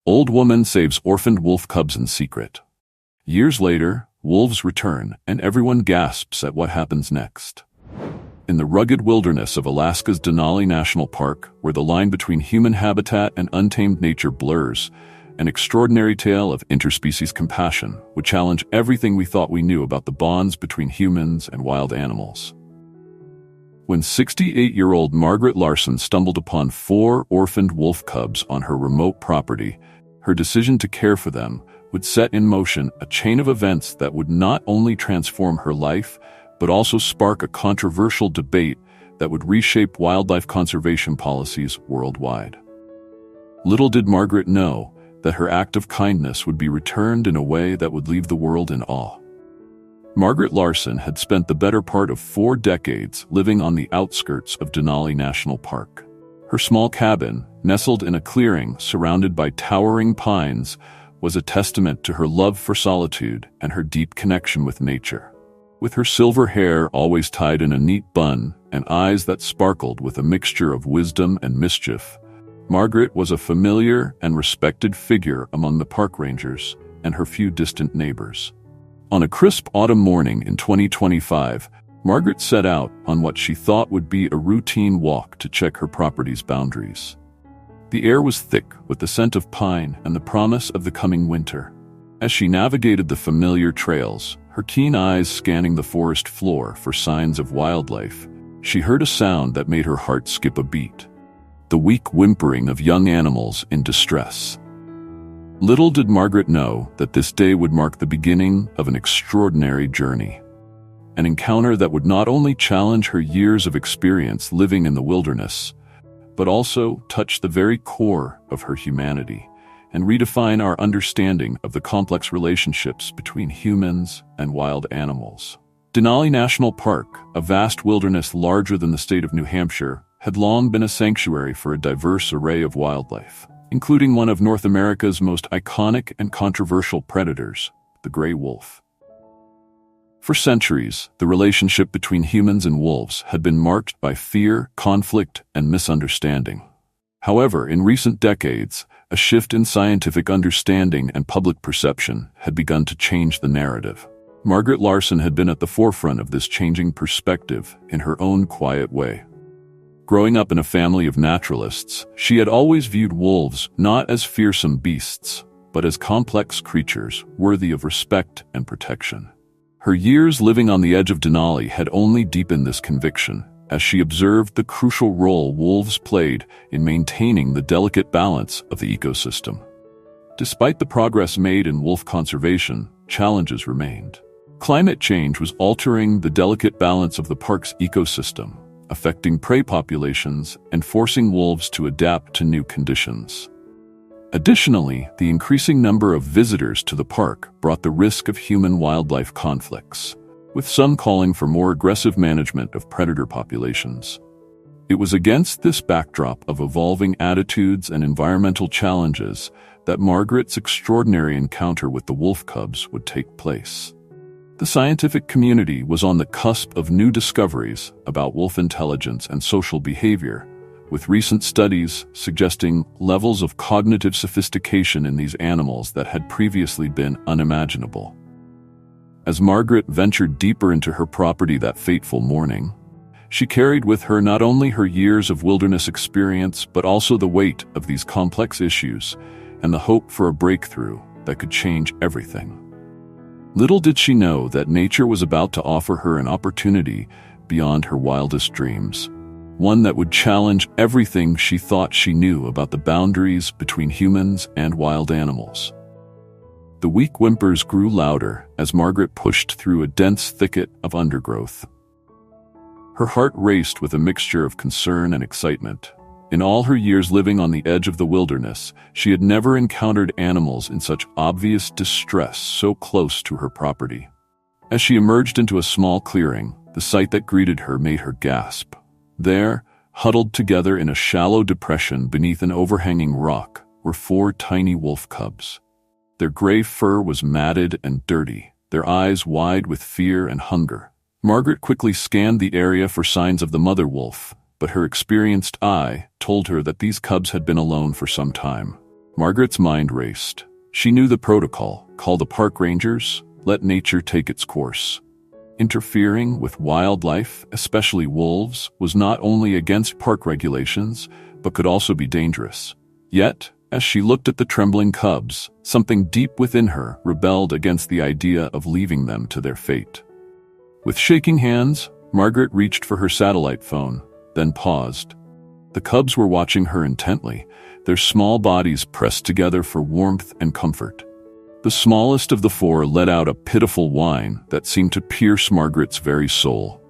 Old woman saves orphaned wolf cubs in secret. Years later, wolves return, and everyone gasps at what happens next. In the rugged wilderness of Alaska's Denali National Park, where the line between human habitat and untamed nature blurs, an extraordinary tale of interspecies compassion would challenge everything we thought we knew about the bonds between humans and wild animals. When 68-year-old Margaret Larson stumbled upon 4 orphaned wolf cubs on her remote property, her decision to care for them would set in motion a chain of events that would not only transform her life, but also spark a controversial debate that would reshape wildlife conservation policies worldwide. Little did Margaret know that her act of kindness would be returned in a way that would leave the world in awe. Margaret Larson had spent the better part of 4 decades living on the outskirts of Denali National Park. Her small cabin, nestled in a clearing surrounded by towering pines, was a testament to her love for solitude and her deep connection with nature. With her silver hair always tied in a neat bun and eyes that sparkled with a mixture of wisdom and mischief, Margaret was a familiar and respected figure among the park rangers and her few distant neighbors. On a crisp autumn morning in 2025, Margaret set out on what she thought would be a routine walk to check her property's boundaries. The air was thick with the scent of pine and the promise of the coming winter. As she navigated the familiar trails, her keen eyes scanning the forest floor for signs of wildlife, she heard a sound that made her heart skip a beat: the weak whimpering of young animals in distress. Little did Margaret know that this day would mark the beginning of an extraordinary journey. An encounter that would not only challenge her years of experience living in the wilderness, but also touch the very core of her humanity and redefine our understanding of the complex relationships between humans and wild animals. Denali National Park, a vast wilderness larger than the state of New Hampshire, had long been a sanctuary for a diverse array of wildlife, including one of North America's most iconic and controversial predators, the gray wolf. For centuries, the relationship between humans and wolves had been marked by fear, conflict, and misunderstanding. However, in recent decades, a shift in scientific understanding and public perception had begun to change the narrative. Margaret Larson had been at the forefront of this changing perspective in her own quiet way. Growing up in a family of naturalists, she had always viewed wolves not as fearsome beasts, but as complex creatures worthy of respect and protection. Her years living on the edge of Denali had only deepened this conviction as she observed the crucial role wolves played in maintaining the delicate balance of the ecosystem. Despite the progress made in wolf conservation, challenges remained. Climate change was altering the delicate balance of the park's ecosystem, affecting prey populations and forcing wolves to adapt to new conditions. Additionally, the increasing number of visitors to the park brought the risk of human-wildlife conflicts, with some calling for more aggressive management of predator populations. It was against this backdrop of evolving attitudes and environmental challenges that Margaret's extraordinary encounter with the wolf cubs would take place. The scientific community was on the cusp of new discoveries about wolf intelligence and social behavior, with recent studies suggesting levels of cognitive sophistication in these animals that had previously been unimaginable. As Margaret ventured deeper into her property that fateful morning, she carried with her not only her years of wilderness experience, but also the weight of these complex issues and the hope for a breakthrough that could change everything. Little did she know that nature was about to offer her an opportunity beyond her wildest dreams, one that would challenge everything she thought she knew about the boundaries between humans and wild animals. The weak whimpers grew louder as Margaret pushed through a dense thicket of undergrowth. Her heart raced with a mixture of concern and excitement. In all her years living on the edge of the wilderness, she had never encountered animals in such obvious distress so close to her property. As she emerged into a small clearing, the sight that greeted her made her gasp. There, huddled together in a shallow depression beneath an overhanging rock, were 4 tiny wolf cubs. Their gray fur was matted and dirty, their eyes wide with fear and hunger. Margaret quickly scanned the area for signs of the mother wolf, but her experienced eye told her that these cubs had been alone for some time. Margaret's mind raced. She knew the protocol: call the park rangers, let nature take its course. Interfering with wildlife, especially wolves, was not only against park regulations, but could also be dangerous. Yet, as she looked at the trembling cubs, something deep within her rebelled against the idea of leaving them to their fate. With shaking hands, Margaret reached for her satellite phone, then paused. The cubs were watching her intently, their small bodies pressed together for warmth and comfort. The smallest of the four let out a pitiful whine that seemed to pierce Margaret's very soul.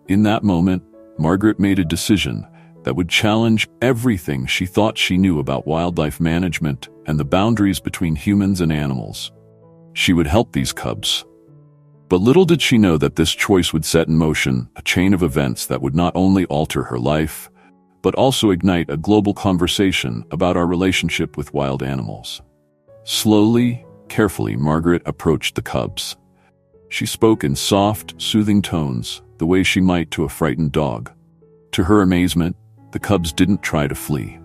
In that moment, Margaret made a decision that would challenge everything she thought she knew about wildlife management and the boundaries between humans and animals. She would help these cubs. But little did she know that this choice would set in motion a chain of events that would not only alter her life, but also ignite a global conversation about our relationship with wild animals. Slowly, carefully, Margaret approached the cubs. She spoke in soft, soothing tones, the way she might to a frightened dog. To her amazement, the cubs didn't try to flee.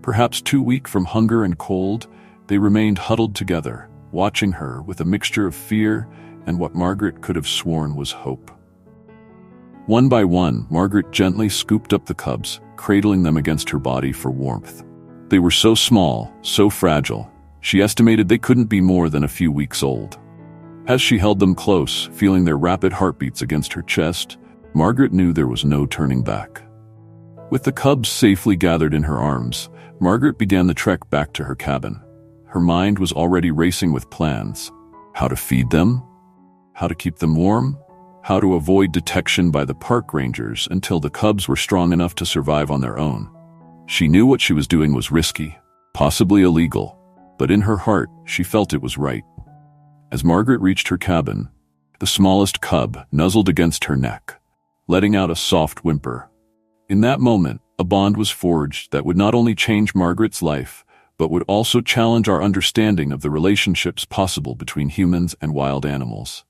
Perhaps too weak from hunger and cold, they remained huddled together, watching her with a mixture of fear and what Margaret could have sworn was hope. One by one, Margaret gently scooped up the cubs, cradling them against her body for warmth. They were so small, so fragile, she estimated they couldn't be more than a few weeks old. As she held them close, feeling their rapid heartbeats against her chest, Margaret knew there was no turning back. With the cubs safely gathered in her arms, Margaret began the trek back to her cabin. Her mind was already racing with plans: how to feed them, how to keep them warm, how to avoid detection by the park rangers until the cubs were strong enough to survive on their own. She knew what she was doing was risky, possibly illegal, but in her heart, she felt it was right. As Margaret reached her cabin, the smallest cub nuzzled against her neck, letting out a soft whimper. In that moment, a bond was forged that would not only change Margaret's life, but would also challenge our understanding of the relationships possible between humans and wild animals.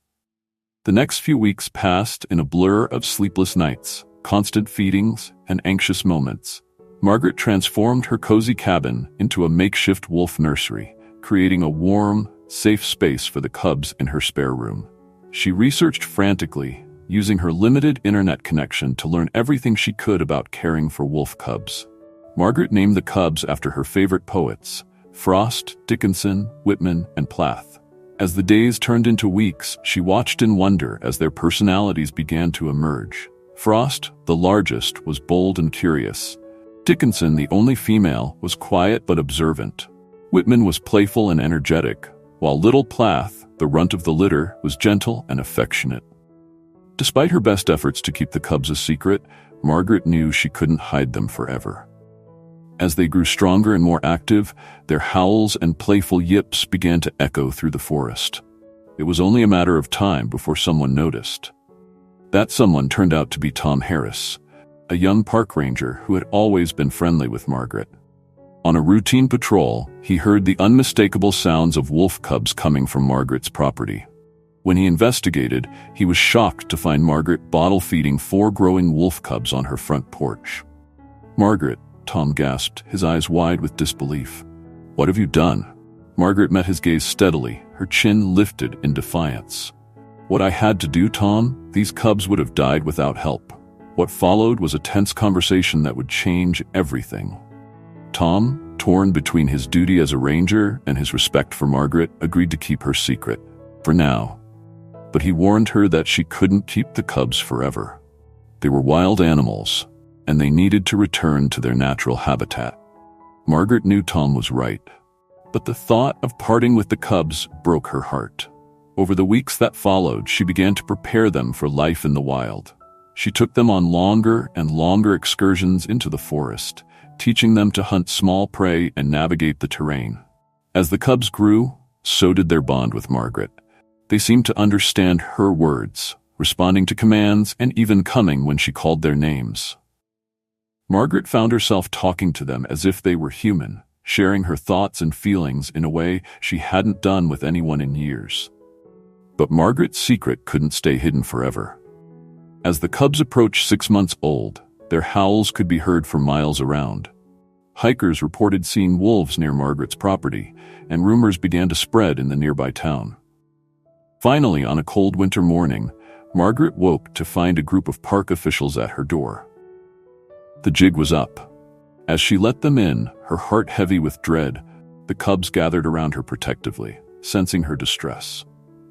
The next few weeks passed in a blur of sleepless nights, constant feedings, and anxious moments. Margaret transformed her cozy cabin into a makeshift wolf nursery, creating a warm, safe space for the cubs in her spare room. She researched frantically, using her limited internet connection to learn everything she could about caring for wolf cubs. Margaret named the cubs after her favorite poets: Frost, Dickinson, Whitman, and Plath. As the days turned into weeks, she watched in wonder as their personalities began to emerge. Frost, the largest, was bold and curious. Dickinson, the only female, was quiet but observant. Whitman was playful and energetic, while little Plath, the runt of the litter, was gentle and affectionate. Despite her best efforts to keep the cubs a secret, Margaret knew she couldn't hide them forever. As they grew stronger and more active, their howls and playful yips began to echo through the forest. It was only a matter of time before someone noticed. That someone turned out to be Tom Harris, a young park ranger who had always been friendly with Margaret. On a routine patrol, he heard the unmistakable sounds of wolf cubs coming from Margaret's property. When he investigated, he was shocked to find Margaret bottle-feeding 4 growing wolf cubs on her front porch. "Margaret," Tom gasped, his eyes wide with disbelief. "What have you done?" Margaret met his gaze steadily, her chin lifted in defiance. "What I had to do, Tom? These cubs would have died without help." What followed was a tense conversation that would change everything. Tom, torn between his duty as a ranger and his respect for Margaret, agreed to keep her secret, for now. But he warned her that she couldn't keep the cubs forever. They were wild animals, and they needed to return to their natural habitat. Margaret knew Tom was right, but the thought of parting with the cubs broke her heart. Over the weeks that followed, she began to prepare them for life in the wild. She took them on longer and longer excursions into the forest, teaching them to hunt small prey and navigate the terrain. As the cubs grew, so did their bond with Margaret. They seemed to understand her words, responding to commands and even coming when she called their names. Margaret found herself talking to them as if they were human, sharing her thoughts and feelings in a way she hadn't done with anyone in years. But Margaret's secret couldn't stay hidden forever. As the cubs approached 6 months old, their howls could be heard for miles around. hikers reported seeing wolves near Margaret's property, and rumors began to spread in the nearby town. Finally, on a cold winter morning, Margaret woke to find a group of park officials at her door. The jig was up. As she let them in, her heart heavy with dread, the cubs gathered around her protectively, sensing her distress.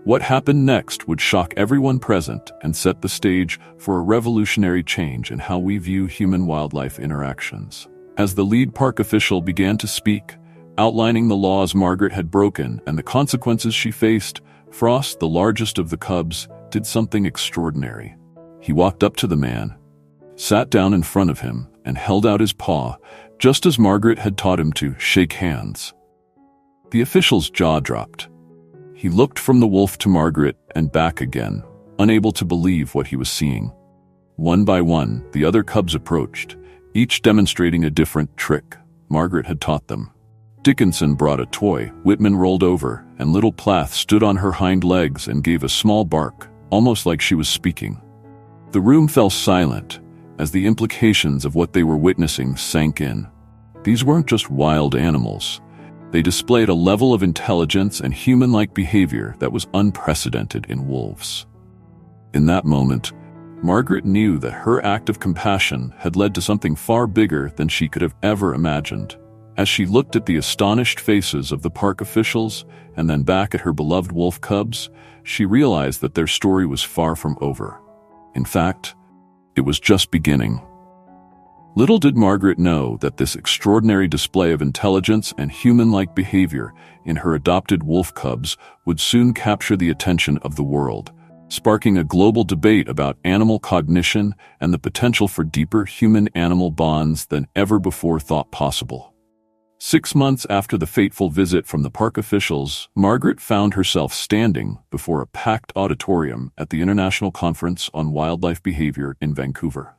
What happened next would shock everyone present and set the stage for a revolutionary change in how we view human-wildlife interactions. As the lead park official began to speak, outlining the laws Margaret had broken and the consequences she faced, Frost, the largest of the cubs, did something extraordinary. He walked up to the man, sat down in front of him, and held out his paw, just as Margaret had taught him to shake hands. The official's jaw dropped. He looked from the wolf to Margaret and back again, unable to believe what he was seeing. One by one, the other cubs approached, each demonstrating a different trick Margaret had taught them. Dickinson brought a toy, Whitman rolled over, and little Plath stood on her hind legs and gave a small bark, almost like she was speaking. The room fell silent as the implications of what they were witnessing sank in. These weren't just wild animals. They displayed a level of intelligence and human-like behavior that was unprecedented in wolves. In that moment, Margaret knew that her act of compassion had led to something far bigger than she could have ever imagined. As she looked at the astonished faces of the park officials and then back at her beloved wolf cubs, she realized that their story was far from over. In fact, it was just beginning. Little did Margaret know that this extraordinary display of intelligence and human-like behavior in her adopted wolf cubs would soon capture the attention of the world, sparking a global debate about animal cognition and the potential for deeper human-animal bonds than ever before thought possible. 6 months after the fateful visit from the park officials, Margaret found herself standing before a packed auditorium at the International Conference on Wildlife Behavior in Vancouver.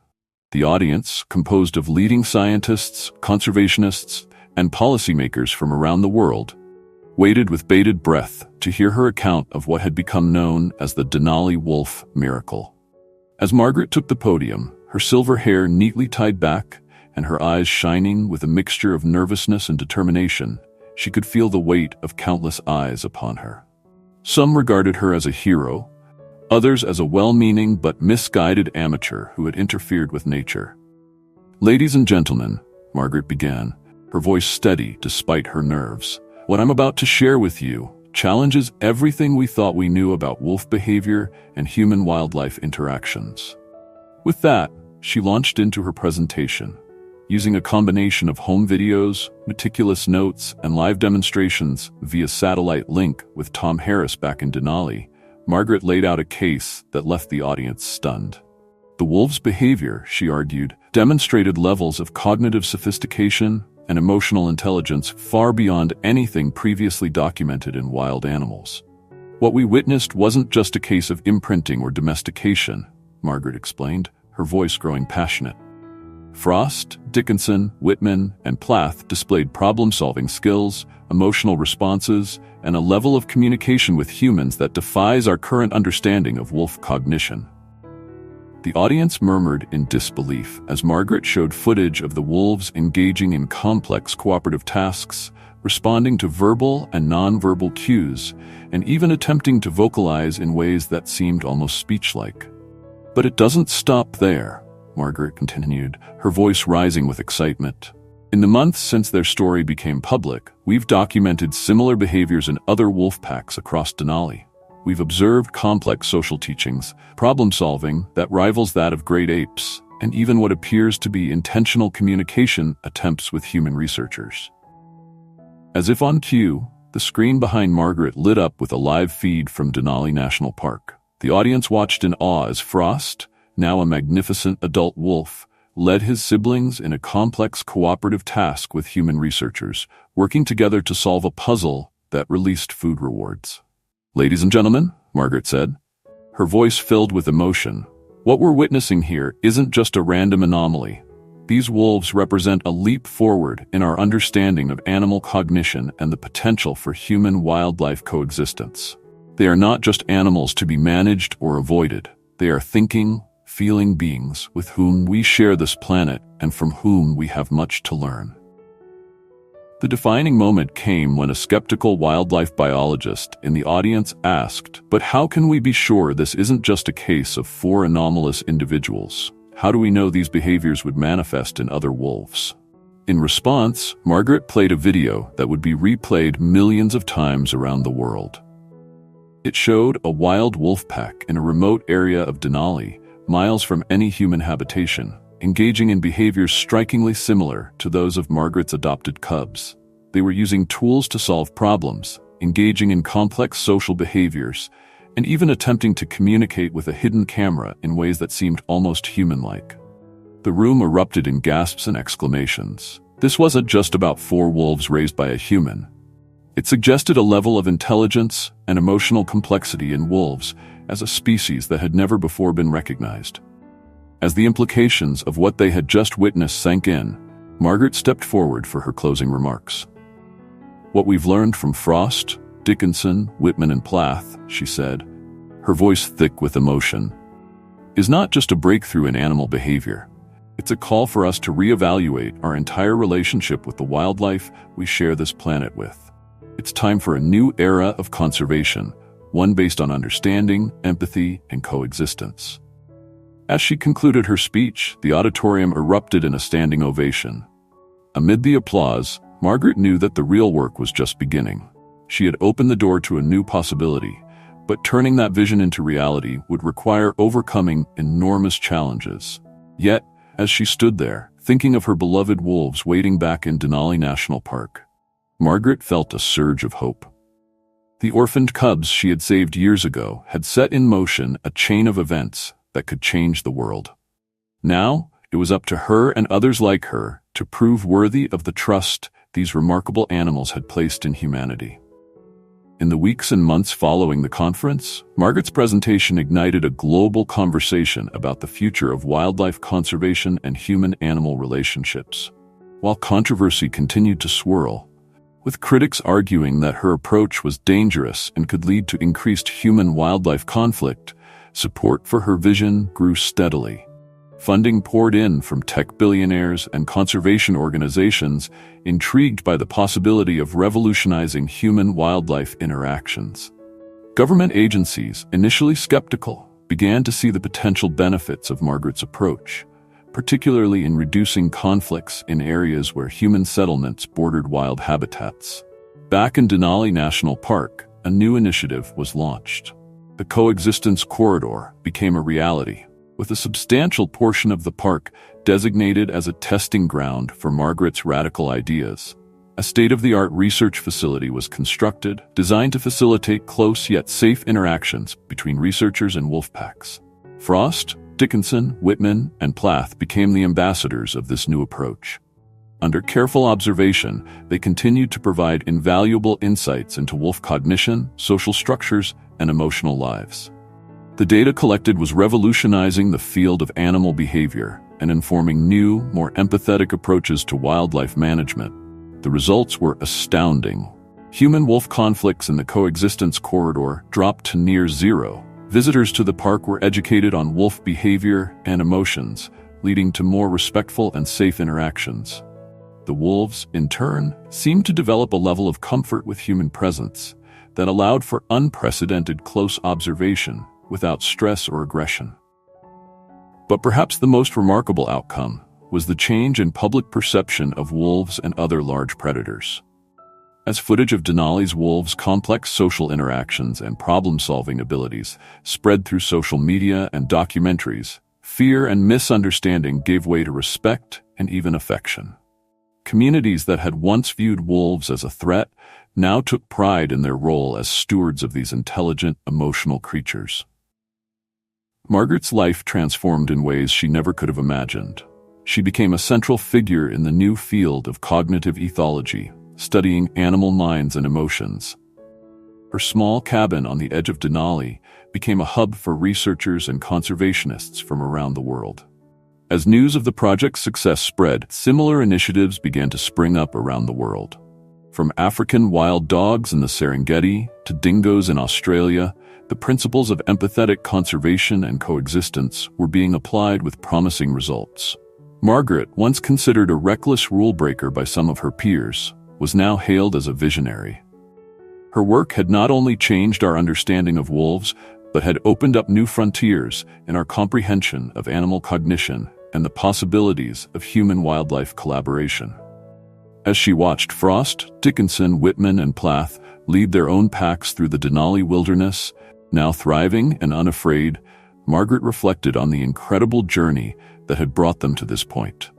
The audience, composed of leading scientists, conservationists, and policymakers from around the world, waited with bated breath to hear her account of what had become known as the Denali wolf miracle. As Margaret took the podium, her silver hair neatly tied back, and her eyes shining with a mixture of nervousness and determination, she could feel the weight of countless eyes upon her. Some regarded her as a hero, others as a well-meaning but misguided amateur who had interfered with nature. "Ladies and gentlemen," Margaret began, her voice steady despite her nerves, "what I'm about to share with you challenges everything we thought we knew about wolf behavior and human-wildlife interactions." With that, she launched into her presentation. Using a combination of home videos, meticulous notes, and live demonstrations via satellite link with Tom Harris back in Denali, Margaret laid out a case that left the audience stunned. The wolves' behavior, she argued, demonstrated levels of cognitive sophistication and emotional intelligence far beyond anything previously documented in wild animals. What we witnessed wasn't just a case of imprinting or domestication, Margaret explained, her voice growing passionate. Frost, Dickinson, Whitman, and Plath displayed problem-solving skills, emotional responses, and a level of communication with humans that defies our current understanding of wolf cognition. The audience murmured in disbelief as Margaret showed footage of the wolves engaging in complex cooperative tasks, responding to verbal and non-verbal cues, and even attempting to vocalize in ways that seemed almost speech-like. But it doesn't stop there, Margaret continued, her voice rising with excitement. In the months since their story became public, we've documented similar behaviors in other wolf packs across Denali. We've observed complex social teachings, problem-solving that rivals that of great apes, and even what appears to be intentional communication attempts with human researchers. As if on cue, the screen behind Margaret lit up with a live feed from Denali National Park. The audience watched in awe as Frost, now a magnificent adult wolf, led his siblings in a complex cooperative task with human researchers, working together to solve a puzzle that released food rewards. "Ladies and gentlemen," Margaret said, her voice filled with emotion, "what we're witnessing here isn't just a random anomaly. These wolves represent a leap forward in our understanding of animal cognition and the potential for human-wildlife coexistence. They are not just animals to be managed or avoided. They are thinking, feeling beings with whom we share this planet and from whom we have much to learn." The defining moment came when a skeptical wildlife biologist in the audience asked, "But how can we be sure this isn't just a case of 4 anomalous individuals? How do we know these behaviors would manifest in other wolves?" In response, Margaret played a video that would be replayed millions of times around the world. It showed a wild wolf pack in a remote area of Denali, miles from any human habitation, engaging in behaviors strikingly similar to those of Margaret's adopted cubs. They were using tools to solve problems, engaging in complex social behaviors, and even attempting to communicate with a hidden camera in ways that seemed almost human-like. The room erupted in gasps and exclamations. This wasn't just about 4 wolves raised by a human. It suggested a level of intelligence and emotional complexity in wolves as a species that had never before been recognized. As the implications of what they had just witnessed sank in, Margaret stepped forward for her closing remarks. "What we've learned from Frost, Dickinson, Whitman, and Plath," she said, her voice thick with emotion, "is not just a breakthrough in animal behavior. It's a call for us to reevaluate our entire relationship with the wildlife we share this planet with. It's time for a new era of conservation, one based on understanding, empathy, and coexistence." As she concluded her speech, the auditorium erupted in a standing ovation. Amid the applause, Margaret knew that the real work was just beginning. She had opened the door to a new possibility, but turning that vision into reality would require overcoming enormous challenges. Yet, as she stood there, thinking of her beloved wolves waiting back in Denali National Park, Margaret felt a surge of hope. The orphaned cubs she had saved years ago had set in motion a chain of events that could change the world. Now, it was up to her and others like her to prove worthy of the trust these remarkable animals had placed in humanity. In the weeks and months following the conference, Margaret's presentation ignited a global conversation about the future of wildlife conservation and human-animal relationships. While controversy continued to swirl, with critics arguing that her approach was dangerous and could lead to increased human-wildlife conflict, support for her vision grew steadily. Funding poured in from tech billionaires and conservation organizations intrigued by the possibility of revolutionizing human-wildlife interactions. Government agencies, initially skeptical, began to see the potential benefits of Margaret's approach, particularly in reducing conflicts in areas where human settlements bordered wild habitats. Back in Denali National Park, a new initiative was launched. The Coexistence Corridor became a reality, with a substantial portion of the park designated as a testing ground for Margaret's radical ideas. A state-of-the-art research facility was constructed, designed to facilitate close yet safe interactions between researchers and wolf packs. Frost, Dickinson, Whitman, and Plath became the ambassadors of this new approach. Under careful observation, they continued to provide invaluable insights into wolf cognition, social structures, and emotional lives. The data collected was revolutionizing the field of animal behavior and informing new, more empathetic approaches to wildlife management. The results were astounding. Human-wolf conflicts in the Coexistence Corridor dropped to near zero. Visitors to the park were educated on wolf behavior and emotions, leading to more respectful and safe interactions. The wolves, in turn, seemed to develop a level of comfort with human presence that allowed for unprecedented close observation without stress or aggression. But perhaps the most remarkable outcome was the change in public perception of wolves and other large predators. As footage of Denali's wolves' complex social interactions and problem-solving abilities spread through social media and documentaries, fear and misunderstanding gave way to respect and even affection. Communities that had once viewed wolves as a threat now took pride in their role as stewards of these intelligent, emotional creatures. Margaret's life transformed in ways she never could have imagined. She became a central figure in the new field of cognitive ethology, studying animal minds and emotions. Her small cabin on the edge of Denali became a hub for researchers and conservationists from around the world. As news of the project's success spread, similar initiatives began to spring up around the world. From African wild dogs in the Serengeti to dingoes in Australia, the principles of empathetic conservation and coexistence were being applied with promising results. Margaret, once considered a reckless rule breaker by some of her peers, was now hailed as a visionary. Her work had not only changed our understanding of wolves, but had opened up new frontiers in our comprehension of animal cognition and the possibilities of human-wildlife collaboration. As she watched Frost, Dickinson, Whitman, and Plath lead their own packs through the Denali wilderness, now thriving and unafraid, Margaret reflected on the incredible journey that had brought them to this point.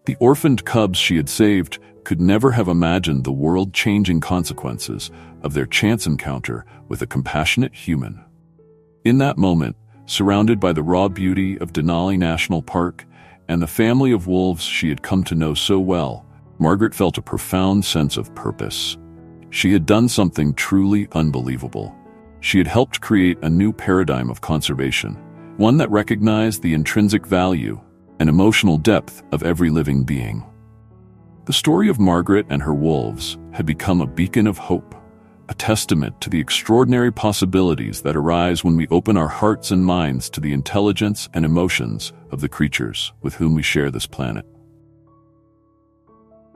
The orphaned cubs she had saved could never have imagined the world-changing consequences of their chance encounter with a compassionate human. In that moment, surrounded by the raw beauty of Denali National Park and the family of wolves she had come to know so well, Margaret felt a profound sense of purpose. She had done something truly unbelievable. She had helped create a new paradigm of conservation, one that recognized the intrinsic value and emotional depth of every living being. The story of Margaret and her wolves had become a beacon of hope, a testament to the extraordinary possibilities that arise when we open our hearts and minds to the intelligence and emotions of the creatures with whom we share this planet.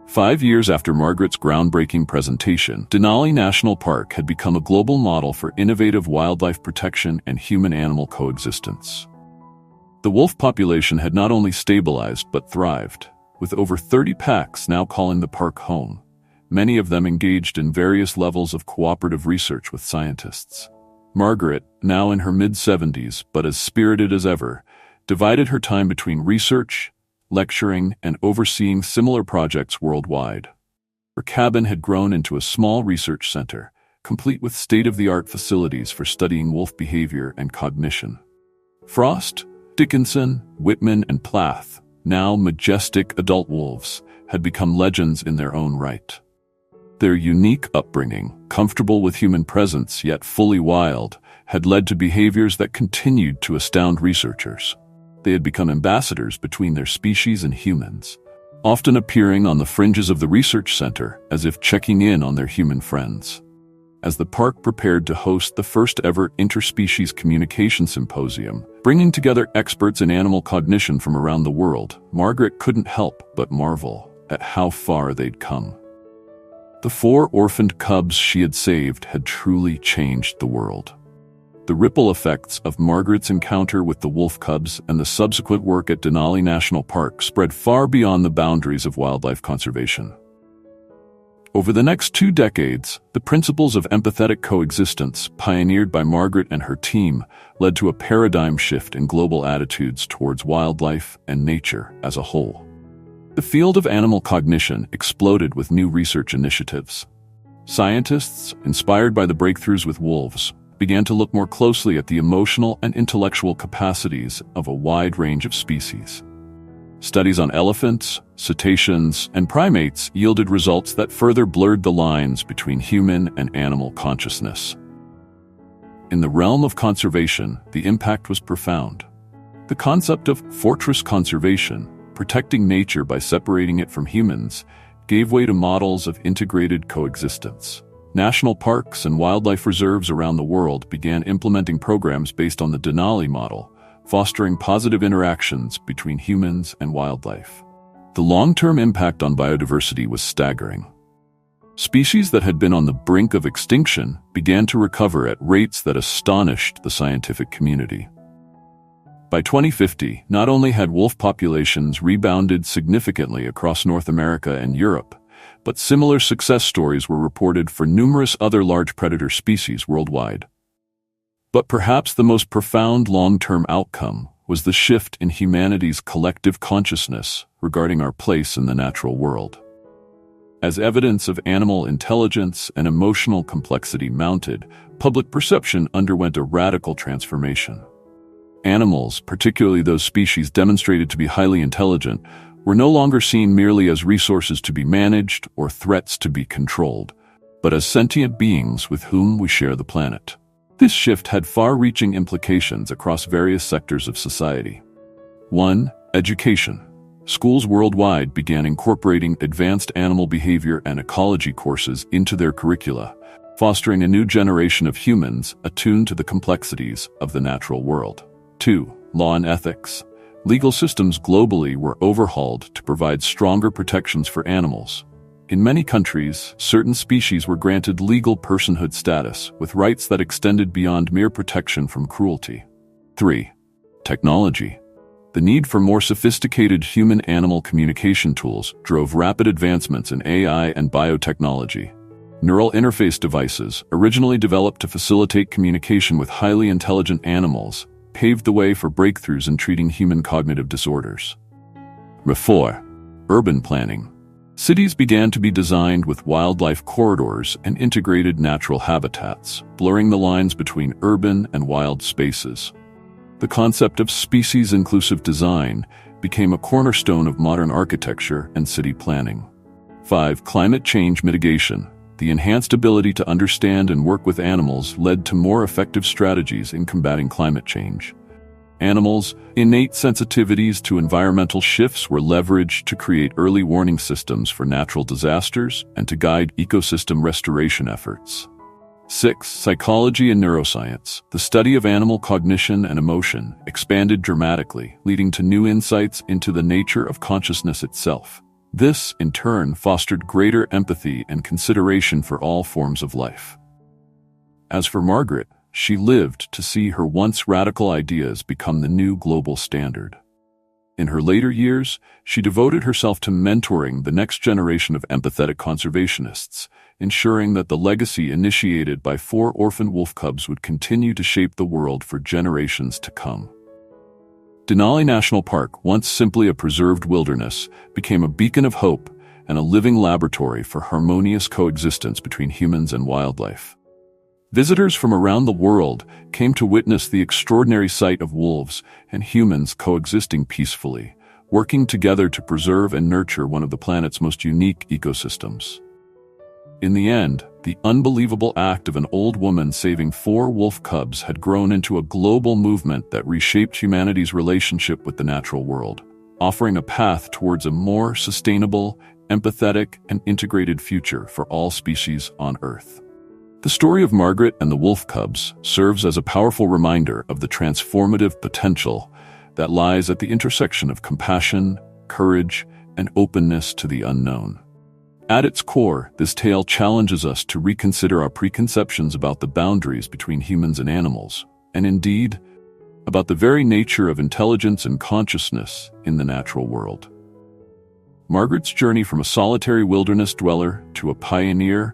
5 years after Margaret's groundbreaking presentation, Denali National Park had become a global model for innovative wildlife protection and human-animal coexistence. The wolf population had not only stabilized but thrived, with over 30 packs now calling the park home, many of them engaged in various levels of cooperative research with scientists. Margaret, now in her mid-70s but as spirited as ever, divided her time between research, lecturing, and overseeing similar projects worldwide. Her cabin had grown into a small research center, complete with state-of-the-art facilities for studying wolf behavior and cognition. Frost, Dickinson, Whitman, and Plath, now majestic adult wolves, had become legends in their own right. Their unique upbringing, comfortable with human presence yet fully wild, had led to behaviors that continued to astound researchers. They had become ambassadors between their species and humans, often appearing on the fringes of the research center as if checking in on their human friends. As the park prepared to host the first-ever interspecies communication symposium, bringing together experts in animal cognition from around the world, Margaret couldn't help but marvel at how far they'd come. The 4 orphaned cubs she had saved had truly changed the world. The ripple effects of Margaret's encounter with the wolf cubs and the subsequent work at Denali National Park spread far beyond the boundaries of wildlife conservation. Over the next 2 decades, the principles of empathetic coexistence pioneered by Margaret and her team led to a paradigm shift in global attitudes towards wildlife and nature as a whole. The field of animal cognition exploded with new research initiatives. Scientists, inspired by the breakthroughs with wolves, began to look more closely at the emotional and intellectual capacities of a wide range of species. Studies on elephants, cetaceans, and primates yielded results that further blurred the lines between human and animal consciousness. In the realm of conservation, the impact was profound. The concept of fortress conservation, protecting nature by separating it from humans, gave way to models of integrated coexistence. National parks and wildlife reserves around the world began implementing programs based on the Denali model, fostering positive interactions between humans and wildlife. The long-term impact on biodiversity was staggering. Species that had been on the brink of extinction began to recover at rates that astonished the scientific community. By 2050, not only had wolf populations rebounded significantly across North America and Europe, but similar success stories were reported for numerous other large predator species worldwide. But perhaps the most profound long-term outcome was the shift in humanity's collective consciousness regarding our place in the natural world. As evidence of animal intelligence and emotional complexity mounted, public perception underwent a radical transformation. Animals, particularly those species demonstrated to be highly intelligent, were no longer seen merely as resources to be managed or threats to be controlled, but as sentient beings with whom we share the planet. This shift had far-reaching implications across various sectors of society. 1. Education. Schools worldwide began incorporating advanced animal behavior and ecology courses into their curricula, fostering a new generation of humans attuned to the complexities of the natural world. 2. Law and ethics. Legal systems globally were overhauled to provide stronger protections for animals, In many countries, certain species were granted legal personhood status, with rights that extended beyond mere protection from cruelty. 3. Technology. The need for more sophisticated human-animal communication tools drove rapid advancements in AI and biotechnology. Neural interface devices, originally developed to facilitate communication with highly intelligent animals, paved the way for breakthroughs in treating human cognitive disorders. 4. Urban planning. Cities began to be designed with wildlife corridors and integrated natural habitats, blurring the lines between urban and wild spaces. The concept of species-inclusive design became a cornerstone of modern architecture and city planning. 5. Climate change mitigation. The enhanced ability to understand and work with animals led to more effective strategies in combating climate change. Animals' innate sensitivities to environmental shifts were leveraged to create early warning systems for natural disasters and to guide ecosystem restoration efforts. 6. Psychology and neuroscience. The study of animal cognition and emotion expanded dramatically, leading to new insights into the nature of consciousness itself. This, in turn, fostered greater empathy and consideration for all forms of life. As for Margaret, she lived to see her once radical ideas become the new global standard. In her later years, she devoted herself to mentoring the next generation of empathetic conservationists, ensuring that the legacy initiated by 4 orphaned wolf cubs would continue to shape the world for generations to come. Denali National Park, once simply a preserved wilderness, became a beacon of hope and a living laboratory for harmonious coexistence between humans and wildlife. Visitors from around the world came to witness the extraordinary sight of wolves and humans coexisting peacefully, working together to preserve and nurture one of the planet's most unique ecosystems. In the end, the unbelievable act of an old woman saving 4 wolf cubs had grown into a global movement that reshaped humanity's relationship with the natural world, offering a path towards a more sustainable, empathetic, and integrated future for all species on Earth. The story of Margaret and the wolf cubs serves as a powerful reminder of the transformative potential that lies at the intersection of compassion, courage, and openness to the unknown. At its core, this tale challenges us to reconsider our preconceptions about the boundaries between humans and animals, and indeed, about the very nature of intelligence and consciousness in the natural world. Margaret's journey from a solitary wilderness dweller to a pioneer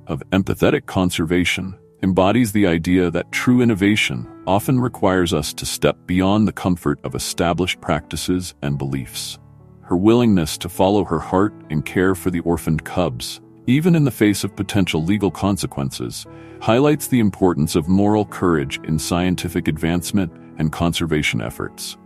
of empathetic conservation embodies the idea that true innovation often requires us to step beyond the comfort of established practices and beliefs. Her willingness to follow her heart and care for the orphaned cubs, even in the face of potential legal consequences, highlights the importance of moral courage in scientific advancement and conservation efforts.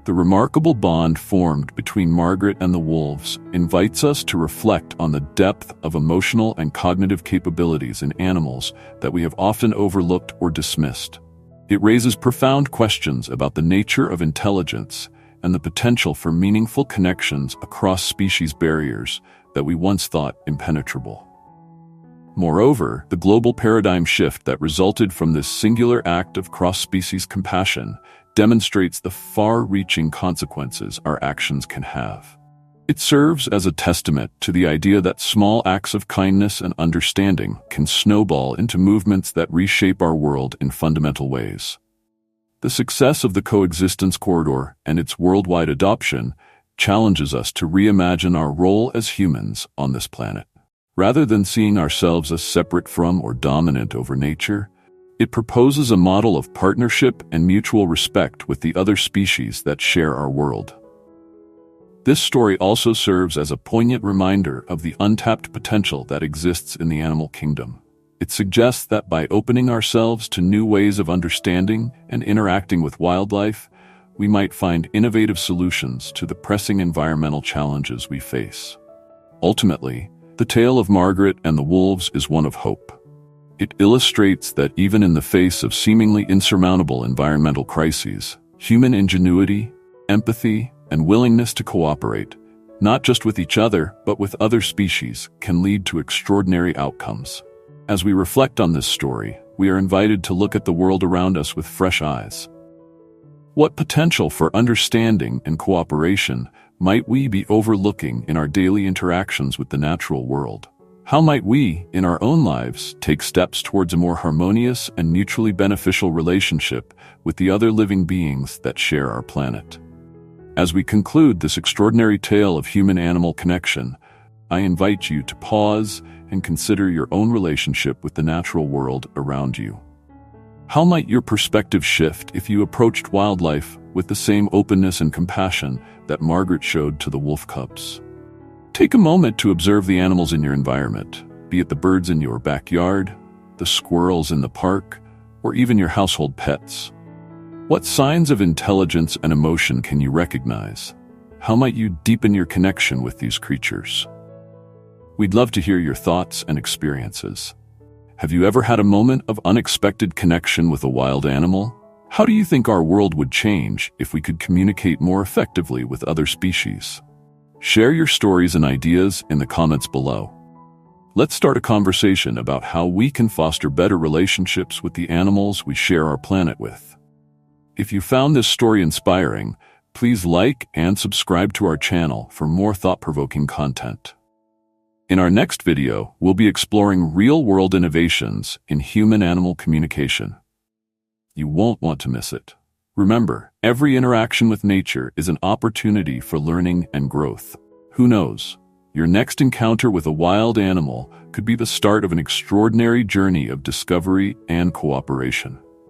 The remarkable bond formed between Margaret and the wolves invites us to reflect on the depth of emotional and cognitive capabilities in animals that we have often overlooked or dismissed. It raises profound questions about the nature of intelligence and the potential for meaningful connections across species barriers that we once thought impenetrable. Moreover, the global paradigm shift that resulted from this singular act of cross-species compassion demonstrates the far-reaching consequences our actions can have. It serves as a testament to the idea that small acts of kindness and understanding can snowball into movements that reshape our world in fundamental ways. The success of the coexistence corridor and its worldwide adoption challenges us to reimagine our role as humans on this planet. Rather than seeing ourselves as separate from or dominant over nature, it proposes a model of partnership and mutual respect with the other species that share our world. This story also serves as a poignant reminder of the untapped potential that exists in the animal kingdom. It suggests that by opening ourselves to new ways of understanding and interacting with wildlife, we might find innovative solutions to the pressing environmental challenges we face. Ultimately, the tale of Margaret and the wolves is one of hope. It illustrates that even in the face of seemingly insurmountable environmental crises, human ingenuity, empathy, and willingness to cooperate, not just with each other, but with other species, can lead to extraordinary outcomes. As we reflect on this story, we are invited to look at the world around us with fresh eyes. What potential for understanding and cooperation might we be overlooking in our daily interactions with the natural world? How might we, in our own lives, take steps towards a more harmonious and mutually beneficial relationship with the other living beings that share our planet? As we conclude this extraordinary tale of human-animal connection, I invite you to pause and consider your own relationship with the natural world around you. How might your perspective shift if you approached wildlife with the same openness and compassion that Margaret showed to the wolf cubs? Take a moment to observe the animals in your environment, be it the birds in your backyard, the squirrels in the park, or even your household pets. What signs of intelligence and emotion can you recognize? How might you deepen your connection with these creatures? We'd love to hear your thoughts and experiences. Have you ever had a moment of unexpected connection with a wild animal? How do you think our world would change if we could communicate more effectively with other species? Share your stories and ideas in the comments below. Let's start a conversation about how we can foster better relationships with the animals we share our planet with. If you found this story inspiring, please like and subscribe to our channel for more thought-provoking content. In our next video, we'll be exploring real-world innovations in human-animal communication. You won't want to miss it. Remember, every interaction with nature is an opportunity for learning and growth. Who knows? Your next encounter with a wild animal could be the start of an extraordinary journey of discovery and cooperation.